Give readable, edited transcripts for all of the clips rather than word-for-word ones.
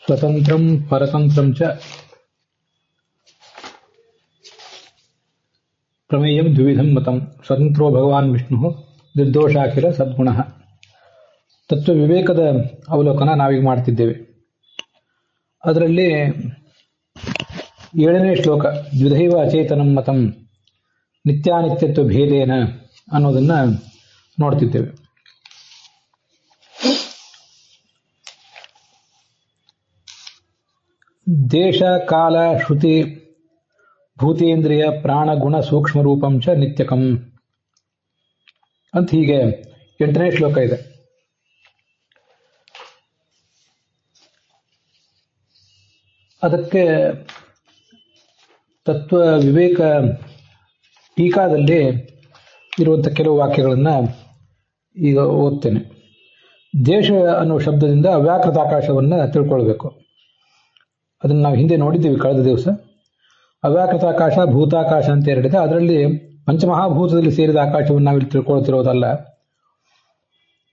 ಸ್ವತಂತ್ರಂ ಪರತಂತ್ರಂ ಚ ಪ್ರಮೇಯಂ ದ್ವಿವಿಧಂ ಮತಂ ಸ್ವತಂತ್ರೋ ಭಗವಾನ್ ವಿಷ್ಣು ನಿರ್ದೋಷಾಖಿಲ ಸದ್ಗುಣಃ. ತತ್ವ ವಿವೇಕದ ಅವಲೋಕನ ನಾವೀಗ ಮಾಡ್ತಿದ್ದೇವೆ. ಅದರಲ್ಲಿ 7ನೇ ಶ್ಲೋಕ ದ್ವಿಧೈವ ಅಚೇತನಂ ಮತಂ ನಿತ್ಯಾನಿತ್ಯತ್ವ ಭೇದೇನ ಅನ್ನೋದನ್ನ ನೋಡ್ತಿದ್ದೇವೆ. ದೇಶ ಕಾಲ ಶ್ರುತಿ ಭೂತೇಂದ್ರಿಯ ಪ್ರಾಣ ಗುಣ ಸೂಕ್ಷ್ಮ ರೂಪಂ ಚ ನಿತ್ಯಕಂ ಅಂತ ಹೀಗೆ 8ನೇ ಶ್ಲೋಕ ಇದೆ. ಅದಕ್ಕೆ ತತ್ವ ವಿವೇಕ ಟೀಕಾದಲ್ಲಿ ಇರುವಂಥ ಕೆಲವು ವಾಕ್ಯಗಳನ್ನು ಈಗ ಓದ್ತೇನೆ. ದೇಶ ಅನ್ನೋ ಶಬ್ದದಿಂದ ಅವ್ಯಾಕೃತ ಆಕಾಶವನ್ನು ತಿಳ್ಕೊಳ್ಬೇಕು. ಅದನ್ನು ನಾವು ಹಿಂದೆ ನೋಡಿದ್ದೀವಿ ಕಳೆದ ದಿವಸ. ಅವ್ಯಾಕೃತಾಕಾಶ ಭೂತಾಕಾಶ ಅಂತ ಎರಡಿದೆ. ಅದರಲ್ಲಿ ಪಂಚಮಹಾಭೂತದಲ್ಲಿ ಸೇರಿದ ಆಕಾಶವನ್ನು ನಾವಿಲ್ಲಿ ತಿಳ್ಕೊಳ್ತಿರೋದಲ್ಲ.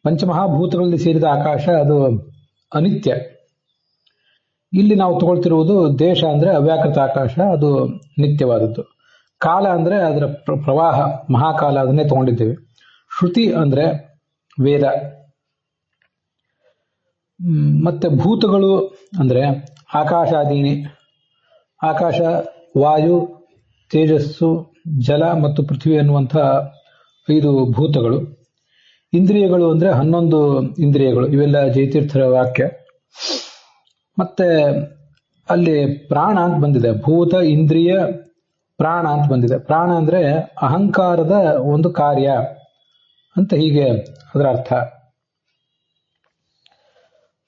ಪಂಚಮಹಾಭೂತಗಳಲ್ಲಿ ಸೇರಿದ ಆಕಾಶ ಅದು ಅನಿತ್ಯ. ಇಲ್ಲಿ ನಾವು ತಗೊಳ್ತಿರುವುದು ದೇಶ ಅಂದರೆ ಅವ್ಯಾಕೃತ ಆಕಾಶ, ಅದು ನಿತ್ಯವಾದದ್ದು. ಕಾಲ ಅಂದರೆ ಅದರ ಪ್ರವಾಹ ಮಹಾಕಾಲ, ಅದನ್ನೇ ತಗೊಂಡಿದ್ದೇವೆ. ಶ್ರುತಿ ಅಂದರೆ ವೇದ. ಮತ್ತೆ ಭೂತಗಳು ಅಂದರೆ ಆಕಾಶಾದೀನಿ, ಆಕಾಶ, ವಾಯು, ತೇಜಸ್ಸು, ಜಲ ಮತ್ತು ಪೃಥ್ವಿ ಅನ್ನುವಂಥ 5 ಭೂತಗಳು. ಇಂದ್ರಿಯಗಳು ಅಂದರೆ 11 ಇಂದ್ರಿಯಗಳು. ಇವೆಲ್ಲ ಜಯತೀರ್ಥರ ವಾಕ್ಯ. ಮತ್ತೆ ಅಲ್ಲಿ ಪ್ರಾಣ ಅಂತ ಬಂದಿದೆ. ಭೂತ, ಇಂದ್ರಿಯ, ಪ್ರಾಣ ಅಂತ ಬಂದಿದೆ. ಪ್ರಾಣ ಅಂದರೆ ಅಹಂಕಾರದ ಒಂದು ಕಾರ್ಯ ಅಂತ ಹೀಗೆ ಅದರ ಅರ್ಥ.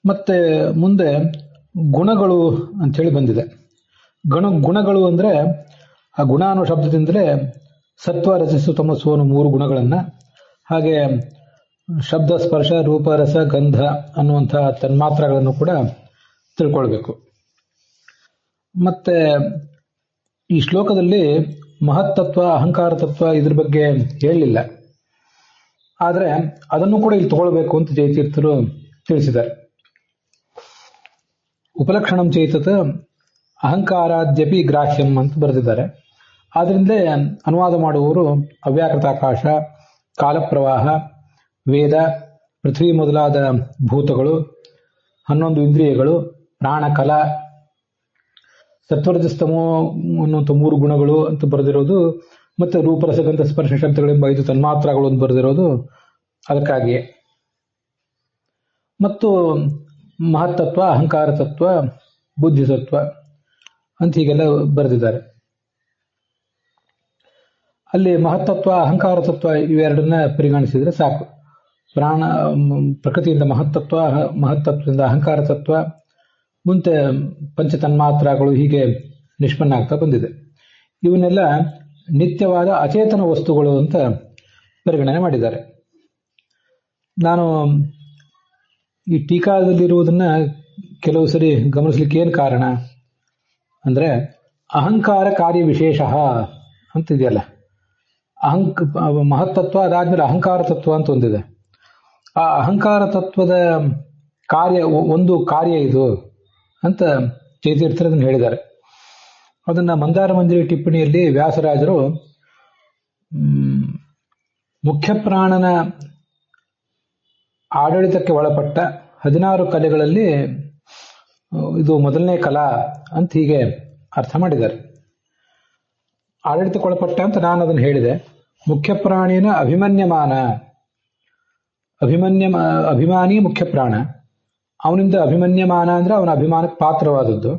ಮತ್ತೆ ಮುಂದೆ ಗುಣಗಳು ಅಂಥೇಳಿ ಬಂದಿದೆ. ಗುಣಗಳು ಅಂದರೆ ಆ ಗುಣ ಅನ್ನೋ ಶಬ್ದದಿಂದಲೇ ಸತ್ವ ರಜಸ್ಸು ತಮಸ್ಸು ಅನ್ನೋ 3 ಗುಣಗಳನ್ನು, ಹಾಗೆ ಶಬ್ದ ಸ್ಪರ್ಶ ರೂಪ ರಸ ಗಂಧ ಅನ್ನುವಂಥ ತನ್ಮಾತ್ರಗಳನ್ನು ಕೂಡ ತಿಳ್ಕೊಳ್ಬೇಕು. ಮತ್ತೆ ಈ ಶ್ಲೋಕದಲ್ಲಿ ಮಹತ್ತತ್ವ ಅಹಂಕಾರ ತತ್ವ ಇದ್ರ ಬಗ್ಗೆ ಹೇಳಲಿಲ್ಲ. ಆದರೆ ಅದನ್ನು ಕೂಡ ಇಲ್ಲಿ ತಗೊಳ್ಬೇಕು ಅಂತ ಜಯತೀರ್ಥರು ತಿಳಿಸಿದ್ದಾರೆ. ಉಪಲಕ್ಷಣಂ ಚೇತತ್ ಅಹಂಕಾರಾದ್ಯಪಿ ಗ್ರಾಹ್ಯಂ ಅಂತ ಬರೆದಿದ್ದಾರೆ. ಆದ್ರಿಂದಲೇ ಅನುವಾದ ಮಾಡುವವರು ಅವ್ಯಾಕೃತಾಕಾಶ, ಕಾಲಪ್ರವಾಹ, ವೇದ, ಪೃಥ್ವಿ ಮೊದಲಾದ ಭೂತಗಳು, 11 ಇಂದ್ರಿಯಗಳು, ಪ್ರಾಣಕಲ, ಸತ್ವರಜಸ್ತಮೋ ಅನ್ನುವಂಥ 3 ಗುಣಗಳು ಅಂತ ಬರೆದಿರೋದು, ಮತ್ತೆ ರೂಪರಸಗಂಧ ಸ್ಪರ್ಶ ಶಬ್ದಗಳೆಂಬ 5 ತನ್ಮಾತ್ರಗಳು ಅಂತ ಬರೆದಿರೋದು ಅದಕ್ಕಾಗಿಯೇ. ಮತ್ತು ಮಹತ್ತತ್ವ, ಅಹಂಕಾರ ತತ್ವ, ಬುದ್ಧಿತತ್ವ ಅಂತ ಹೀಗೆಲ್ಲ ಬರೆದಿದ್ದಾರೆ. ಅಲ್ಲಿ ಮಹತ್ತತ್ವ ಅಹಂಕಾರ ತತ್ವ ಇವೆರಡನ್ನ ಪರಿಗಣಿಸಿದ್ರೆ ಸಾಕು. ಪ್ರಕೃತಿಯಿಂದ ಮಹತ್ತತ್ವದಿಂದ ಅಹಂಕಾರ ತತ್ವ, ಮುಂದೆ ಪಂಚತನ್ಮಾತ್ರಗಳು ಹೀಗೆ ನಿಷ್ಪನ್ನ ಆಗ್ತಾ ಬಂದಿದೆ. ಇವನ್ನೆಲ್ಲ ನಿತ್ಯವಾದ ಅಚೇತನ ವಸ್ತುಗಳು ಅಂತ ಪರಿಗಣನೆ ಮಾಡಿದ್ದಾರೆ. ನಾನು ಈ ಟೀಕಾದಲ್ಲಿರುವುದನ್ನ ಕೆಲವು ಸರಿ ಗಮನಿಸ್ಲಿಕ್ಕೆ ಏನು ಕಾರಣ ಅಂದರೆ, ಅಹಂಕಾರ ಕಾರ್ಯ ವಿಶೇಷ ಅಂತಿದೆಯಲ್ಲ, ಮಹತ್ತತ್ವ ಅದಾದ್ಮೇಲೆ ಅಹಂಕಾರ ತತ್ವ ಅಂತ ಒಂದಿದೆ. ಆ ಅಹಂಕಾರ ತತ್ವದ ಕಾರ್ಯ ಒಂದು ಕಾರ್ಯ ಇದು ಅಂತ ಜಯತೀರ್ಥರನ್ನು ಹೇಳಿದ್ದಾರೆ. ಅದನ್ನ ಮಂದಾರ ಮಂಜರಿ ಟಿಪ್ಪಣಿಯಲ್ಲಿ ವ್ಯಾಸರಾಜರು ಮುಖ್ಯ ಪ್ರಾಣನ ಆಡಳಿತಕ್ಕೆ ಒಳಪಟ್ಟ 16 ಕಲೆಗಳಲ್ಲಿ ಇದು ಮೊದಲನೇ ಕಲಾ ಅಂತ ಹೀಗೆ ಅರ್ಥ ಮಾಡಿದ್ದಾರೆ. ಆಡಳಿತಕ್ಕೆ ಒಳಪಟ್ಟ ಅಂತ ನಾನು ಅದನ್ನು ಹೇಳಿದೆ. ಮುಖ್ಯ ಪ್ರಾಣಿನ ಅಭಿಮಾನಿ ಮುಖ್ಯ ಪ್ರಾಣ. ಅವನಿಂದ ಅಭಿಮನ್ಯಮಾನ ಅಂದ್ರೆ ಅವನ ಅಭಿಮಾನಕ್ಕೆ ಪಾತ್ರವಾದದ್ದು.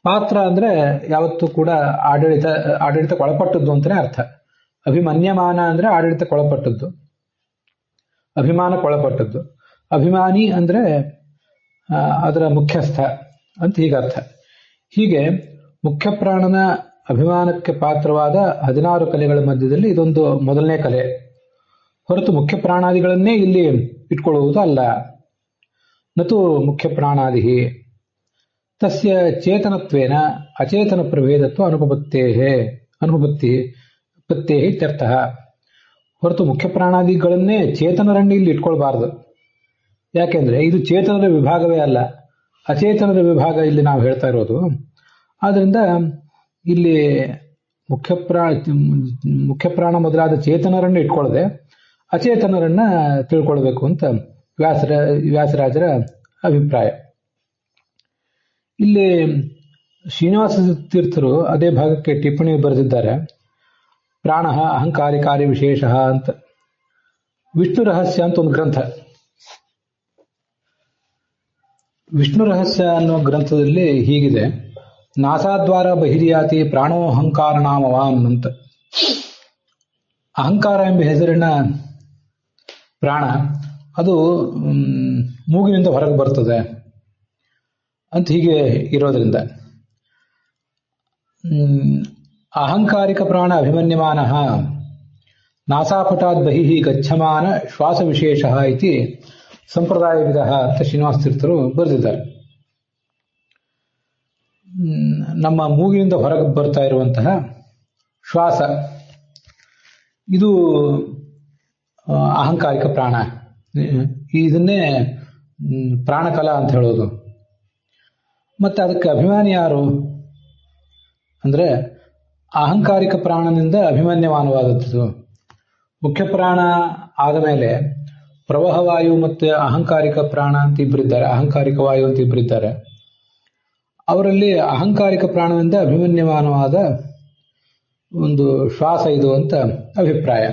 ಪಾತ್ರ ಅಂದ್ರೆ ಯಾವತ್ತೂ ಕೂಡ ಆಡಳಿತಕ್ಕೆ ಒಳಪಟ್ಟದ್ದು ಅಂತಾನೆ ಅರ್ಥ. ಅಭಿಮನ್ಯಮಾನ ಅಂದ್ರೆ ಆಡಳಿತಕ್ಕೆ ಒಳಪಟ್ಟದ್ದು, ಅಭಿಮಾನಕ್ಕೆ ಒಳಪಟ್ಟದ್ದು. ಅಭಿಮಾನಿ ಅಂದ್ರೆ ಅದರ ಮುಖ್ಯಸ್ಥ ಅಂತ ಹೀಗೆ ಅರ್ಥ. ಹೀಗೆ ಮುಖ್ಯ ಪ್ರಾಣನ ಅಭಿಮಾನಕ್ಕೆ ಪಾತ್ರವಾದ 16 ಕಲೆಗಳ ಮಧ್ಯದಲ್ಲಿ ಇದೊಂದು ಮೊದಲನೇ ಕಲೆ. ಹೊರತು ಮುಖ್ಯ ಪ್ರಾಣಾದಿಗಳನ್ನೇ ಇಲ್ಲಿ ಇಟ್ಕೊಳ್ಳುವುದು ಅಲ್ಲ. ನತು ಮುಖ್ಯ ಪ್ರಾಣಾದಿ ತಸ್ಯ ಚೇತನತ್ವೇನ ಅಚೇತನ ಪ್ರಭೇದತ್ವ ಅನುಪಪತ್ತೇ ಇತ್ಯರ್ಥ. ಹೊರತು ಮುಖ್ಯ ಪ್ರಾಣಾದಿಗಳನ್ನೇ ಚೇತನರನ್ನೇ ಇಲ್ಲಿ ಇಟ್ಕೊಳ್ಬಾರ್ದು. ಯಾಕೆಂದ್ರೆ ಇದು ಚೇತನದ ವಿಭಾಗವೇ ಅಲ್ಲ. ಅಚೇತನದ ವಿಭಾಗ ಇಲ್ಲಿ ನಾವು ಹೇಳ್ತಾ ಇರೋದು. ಆದ್ರಿಂದ ಇಲ್ಲಿ ಮುಖ್ಯ ಪ್ರಾಣ ಮೊದಲಾದ ಚೇತನರನ್ನು ಇಟ್ಕೊಳ್ಳದೆ ಅಚೇತನರನ್ನ ತಿಳ್ಕೊಳ್ಬೇಕು ಅಂತ ವ್ಯಾಸರಾಜರ ಅಭಿಪ್ರಾಯ. ಇಲ್ಲಿ ಶ್ರೀನಿವಾಸ ತೀರ್ಥರು ಅದೇ ಭಾಗಕ್ಕೆ ಟಿಪ್ಪಣಿ ಬರೆದಿದ್ದಾರೆ. ಪ್ರಾಣ ಅಹಂಕಾರಿಕಾರಿ ವಿಶೇಷ ಅಂತ. ವಿಷ್ಣು ರಹಸ್ಯ ಅಂತ ಒಂದು ಗ್ರಂಥ. ವಿಷ್ಣು ರಹಸ್ಯ ಅನ್ನೋ ಗ್ರಂಥದಲ್ಲಿ ಹೀಗಿದೆ: ನಾಸಾದ್ವಾರ ಬಹಿರ್ಯಾತಿ ಪ್ರಾಣೋಹಂಕಾರ ನಾಮವಾನ್ ಅಂತ. ಅಹಂಕಾರ ಎಂಬ ಹೆಸರಿನ ಪ್ರಾಣ ಅದು ಮೂಗಿನಿಂದ ಹೊರಗೆ ಬರ್ತದೆ ಅಂತ ಹೀಗೆ ಇರೋದ್ರಿಂದ ಅಹಂಕಾರಿಕ ಪ್ರಾಣ ಅಭಿಮನ್ಯಮಾನ ನಾಸಾಪಟಾದ್ ಬಹಿಃ ಗಚ್ಚಮಾನ ಶ್ವಾಸ ವಿಶೇಷ ಇತಿ ಸಂಪ್ರದಾಯವಿದ ಅಂತ ಶ್ರೀನಿವಾಸ ತೀರ್ಥರು ಬರೆದಿದ್ದಾರೆ. ನಮ್ಮ ಮೂಗಿನಿಂದ ಹೊರಗೆ ಬರ್ತಾ ಇರುವಂತಹ ಶ್ವಾಸ ಇದು ಅಹಂಕಾರಿಕ ಪ್ರಾಣ. ಇದನ್ನೇ ಪ್ರಾಣಕಲ ಅಂತ ಹೇಳೋದು. ಮತ್ತೆ ಅದಕ್ಕೆ ಅಭಿಮಾನಿ ಯಾರು ಅಂದ್ರೆ ಅಹಂಕಾರಿಕ ಪ್ರಾಣನಿಂದ ಅಭಿಮನ್ಯಮಾನವಾದದ್ದು. ಮುಖ್ಯ ಪ್ರಾಣ ಆದ ಮೇಲೆ ಪ್ರವಾಹವಾಯು ಮತ್ತೆ ಅಹಂಕಾರಿಕ ಪ್ರಾಣ ಅಂತ ಇಬ್ಬರಿದ್ದಾರೆ, ಅಹಂಕಾರಿಕ ವಾಯು ಅಂತ ಇಬ್ಬರಿದ್ದಾರೆ. ಅವರಲ್ಲಿ ಅಹಂಕಾರಿಕ ಪ್ರಾಣದಿಂದ ಅಭಿಮನ್ಯಮಾನವಾದ ಒಂದು ಶ್ವಾಸ ಇದು ಅಂತ ಅಭಿಪ್ರಾಯ.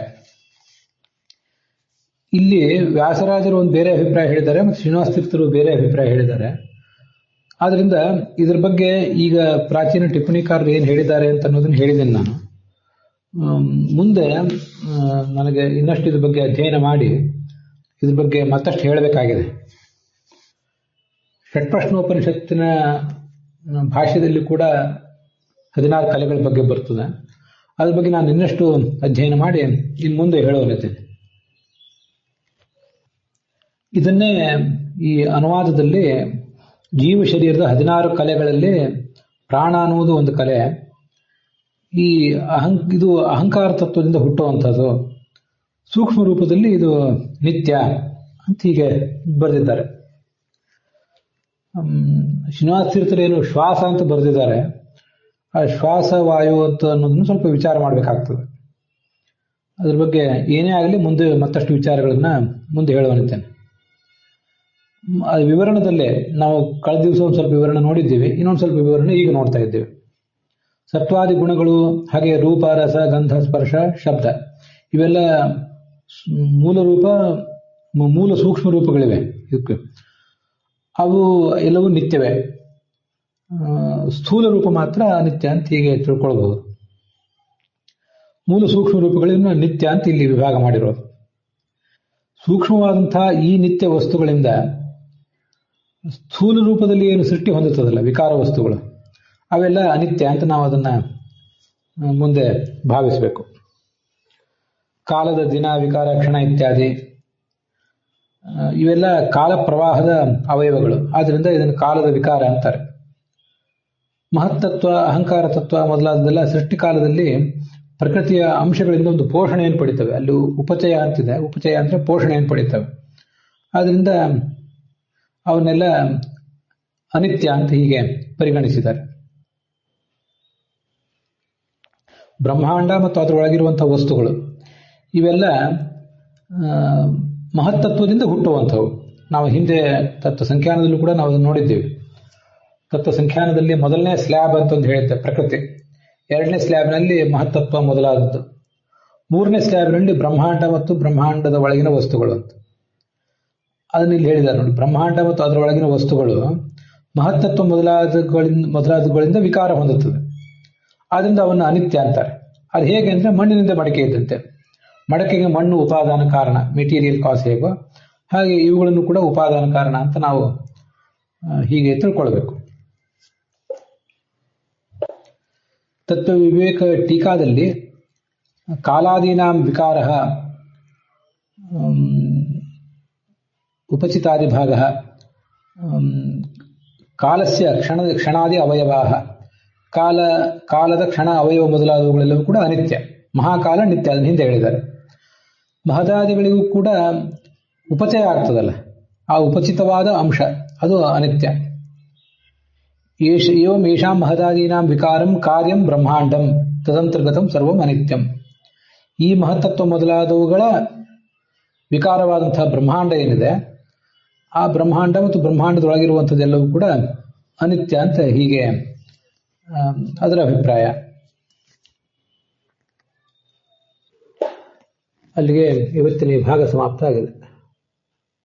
ಇಲ್ಲಿ ವ್ಯಾಸರಾಜರು ಒಂದು ಬೇರೆ ಅಭಿಪ್ರಾಯ ಹೇಳಿದ್ದಾರೆ ಮತ್ತು ಶ್ರೀನಿವಾಸ ತೀರ್ಥರು ಬೇರೆ ಅಭಿಪ್ರಾಯ ಹೇಳಿದ್ದಾರೆ. ಆದ್ರಿಂದ ಇದ್ರ ಬಗ್ಗೆ ಈಗ ಪ್ರಾಚೀನ ಟಿಪ್ಪಣಿಕಾರರು ಏನು ಹೇಳಿದ್ದಾರೆ ಅಂತ ಅನ್ನೋದನ್ನ ಹೇಳಿದ್ದೇನೆ ನಾನು. ಮುಂದೆ ನನಗೆ ಇನ್ನಷ್ಟು ಇದ್ರ ಬಗ್ಗೆ ಅಧ್ಯಯನ ಮಾಡಿ ಇದ್ರ ಬಗ್ಗೆ ಮತ್ತಷ್ಟು ಹೇಳಬೇಕಾಗಿದೆ. ಷಟ್ಪ್ರಶ್ನೋಪನಿಷತ್ತಿನ ಭಾಷ್ಯದಲ್ಲಿ ಕೂಡ 16 ಕಲೆಗಳ ಬಗ್ಗೆ ಬರ್ತದೆ. ಅದ್ರ ಬಗ್ಗೆ ನಾನು ಇನ್ನಷ್ಟು ಅಧ್ಯಯನ ಮಾಡಿ ಇನ್ನು ಮುಂದೆ ಹೇಳೋನಿದ್ದೇನೆ. ಇದನ್ನೇ ಈ ಅನುವಾದದಲ್ಲಿ ಜೀವ ಶರೀರದ 16 ಕಲೆಗಳಲ್ಲಿ ಪ್ರಾಣ ಅನ್ನುವುದು ಒಂದು ಕಲೆ. ಈ ಇದು ಅಹಂಕಾರ ತತ್ವದಿಂದ ಹುಟ್ಟುವಂಥದ್ದು. ಸೂಕ್ಷ್ಮ ರೂಪದಲ್ಲಿ ಇದು ನಿತ್ಯ ಅಂತ ಹೀಗೆ ಬರೆದಿದ್ದಾರೆ. ಶ್ರೀನಿವಾಸ ತೀರ್ಥರೇನು ಶ್ವಾಸ ಅಂತ ಬರೆದಿದ್ದಾರೆ. ಆ ಶ್ವಾಸ ವಾಯು ಅಂತ ಅನ್ನೋದನ್ನು ಸ್ವಲ್ಪ ವಿಚಾರ ಮಾಡಬೇಕಾಗ್ತದೆ. ಅದ್ರ ಬಗ್ಗೆ ಏನೇ ಆಗಲಿ ಮುಂದೆ ಮತ್ತಷ್ಟು ವಿಚಾರಗಳನ್ನ ಮುಂದೆ ಹೇಳುವನಿದ್ದೇನೆ. ವಿವರಣದಲ್ಲೇ ನಾವು ಕಳೆದ ದಿವಸ ಒಂದು ಸ್ವಲ್ಪ ವಿವರಣೆ ನೋಡಿದ್ದೀವಿ, ಇನ್ನೊಂದು ಸ್ವಲ್ಪ ವಿವರಣೆ ಈಗ ನೋಡ್ತಾ ಇದ್ದೇವೆ. ಸತ್ವಾದಿ ಗುಣಗಳು, ಹಾಗೆ ರೂಪ, ರಸ, ಗಂಧ, ಸ್ಪರ್ಶ, ಶಬ್ದ ಇವೆಲ್ಲ ಮೂಲ ಸೂಕ್ಷ್ಮ ರೂಪಗಳಿವೆ. ಇದಕ್ಕೆ ಅವು ಎಲ್ಲವೂ ನಿತ್ಯವೇ. ಸ್ಥೂಲ ರೂಪ ಮಾತ್ರ ಅನಿತ್ಯ ಅಂತ ಹೀಗೆ ತಿಳ್ಕೊಳ್ಬಹುದು. ಮೂಲ ಸೂಕ್ಷ್ಮ ರೂಪಗಳಿಂದ ನಿತ್ಯ ಅಂತ ಇಲ್ಲಿ ವಿಭಾಗ ಮಾಡಿರೋದು. ಸೂಕ್ಷ್ಮವಾದಂತಹ ಈ ನಿತ್ಯ ವಸ್ತುಗಳಿಂದ ಸ್ಥೂಲ ರೂಪದಲ್ಲಿ ಏನು ಸೃಷ್ಟಿ ಹೊಂದುತ್ತದಲ್ಲ ವಿಕಾರ ವಸ್ತುಗಳು, ಅವೆಲ್ಲ ಅನಿತ್ಯ ಅಂತ ನಾವು ಅದನ್ನ ಮುಂದೆ ಭಾವಿಸಬೇಕು. ಕಾಲದ ದಿನ, ವಿಕಾರ, ಕ್ಷಣ ಇತ್ಯಾದಿ ಇವೆಲ್ಲ ಕಾಲ ಪ್ರವಾಹದ ಅವಯವಗಳು. ಆದ್ರಿಂದ ಇದನ್ನು ಕಾಲದ ವಿಕಾರ ಅಂತಾರೆ. ಮಹತ್ತತ್ವ, ಅಹಂಕಾರ ತತ್ವ ಮೊದಲಾದದೆಲ್ಲ ಸೃಷ್ಟಿಕಾಲದಲ್ಲಿ ಪ್ರಕೃತಿಯ ಅಂಶಗಳಿಂದ ಒಂದು ಪೋಷಣೆಯನ್ನು ಪಡಿತವೆ. ಅಲ್ಲಿ ಉಪಚಯ ಅಂತಿದೆ. ಉಪಚಯ ಅಂದ್ರೆ ಪೋಷಣೆಯನ್ನು ಪಡಿತವೆ. ಆದ್ರಿಂದ ಅವನ್ನೆಲ್ಲ ಅನಿತ್ಯ ಅಂತ ಹೀಗೆ ಪರಿಗಣಿಸಿದ್ದಾರೆ. ಬ್ರಹ್ಮಾಂಡ ಮತ್ತು ಅದರೊಳಗಿರುವಂತಹ ವಸ್ತುಗಳು ಇವೆಲ್ಲ ಮಹತ್ತತ್ವದಿಂದ ಹುಟ್ಟುವಂಥವು. ನಾವು ಹಿಂದೆ ತತ್ವ ಸಂಖ್ಯಾನದಲ್ಲೂ ಕೂಡ ನಾವು ಅದನ್ನು ನೋಡಿದ್ದೇವೆ. ತತ್ವ ಸಂಖ್ಯಾನದಲ್ಲಿ ಮೊದಲನೇ ಸ್ಲ್ಯಾಬ್ ಅಂತ ಒಂದು ಹೇಳಿದ್ದೆ ಪ್ರಕೃತಿ, ಎರಡನೇ ಸ್ಲ್ಯಾಬ್ನಲ್ಲಿ ಮಹತ್ತತ್ವ ಮೊದಲಾದದ್ದು, ಮೂರನೇ ಸ್ಲ್ಯಾಬ್ನಲ್ಲಿ ಬ್ರಹ್ಮಾಂಡ ಮತ್ತು ಬ್ರಹ್ಮಾಂಡದ ಒಳಗಿನ ವಸ್ತುಗಳು ಅಂತ ಅದನ್ನ ಇಲ್ಲಿ ಹೇಳಿದ್ದಾರೆ ನೋಡಿ. ಬ್ರಹ್ಮಾಂಡ ಮತ್ತು ಅದರೊಳಗಿನ ವಸ್ತುಗಳು ಮಹತ್ತತ್ವ ಮೊದಲಾದಗಳಿಂದ ವಿಕಾರ ಹೊಂದುತ್ತದೆ. ಆದ್ರಿಂದ ಅವನ್ನು ಅನಿತ್ಯ ಅಂತಾರೆ. ಅದು ಹೇಗೆ ಅಂದ್ರೆ ಮಣ್ಣಿನಿಂದ ಮಡಕೆ ಇದ್ದಂತೆ. ಮಡಕೆಗೆ ಮಣ್ಣು ಉಪಾದಾನ ಕಾರಣ, ಮೆಟೀರಿಯಲ್ ಕಾಸ್ ಹೇಗೋ ಹಾಗೆ ಇವುಗಳನ್ನು ಕೂಡ ಉಪಾದಾನ ಕಾರಣ ಅಂತ ನಾವು ಹೀಗೆ ತಿಳ್ಕೊಳ್ಬೇಕು. ತತ್ವ ವಿವೇಕ ಟೀಕಾದಲ್ಲಿ ಕಾಲಾದೀನಾಂ ವಿಕಾರ ಉಪಚಿತಾದಿ ಭಾಗ ಕಾಲಸ್ಯ ಕ್ಷಣಾದಿ ಅವಯವಾ, ಕಾಲದ ಕ್ಷಣ ಅವಯವ ಮೊದಲಾದವುಗಳೆಲ್ಲವೂ ಕೂಡ ಅನಿತ್ಯ. ಮಹಾಕಾಲ ನಿತ್ಯ, ಅದನ್ನ ಹಿಂದೆ ಹೇಳಿದ್ದಾರೆ. ಮಹದಾದಿಗಳಿಗೂ ಕೂಡ ಉಪಚಯ ಆಗ್ತದಲ್ಲ, ಆ ಉಪಚಿತವಾದ ಅಂಶ ಅದು ಅನಿತ್ಯ. ಏವಂ ಯೇಷಾಂ ಮಹದಾದೀನಾಂ ವಿಕಾರಂ ಕಾರ್ಯಂ ಬ್ರಹ್ಮಾಂಡಂ ತದಂತರ್ಗತಂ ಸರ್ವಂ ಅನಿತ್ಯಂ. ಈ ಮಹತ್ತತ್ವ ಮೊದಲಾದವುಗಳ ವಿಕಾರವಾದಂತಹ ಬ್ರಹ್ಮಾಂಡ ಏನಿದೆ, ಆ ಬ್ರಹ್ಮಾಂಡ ಮತ್ತು ಬ್ರಹ್ಮಾಂಡದೊಳಗಿರುವಂಥದ್ದೆಲ್ಲವೂ ಕೂಡ ಅನಿತ್ಯ ಅಂತ ಹೀಗೆ ಅದರ ಅಭಿಪ್ರಾಯ. ಅಲ್ಲಿಗೆ ಇವತ್ತಿನ ಈ ಭಾಗ ಸಮಾಪ್ತ ಆಗಿದೆ.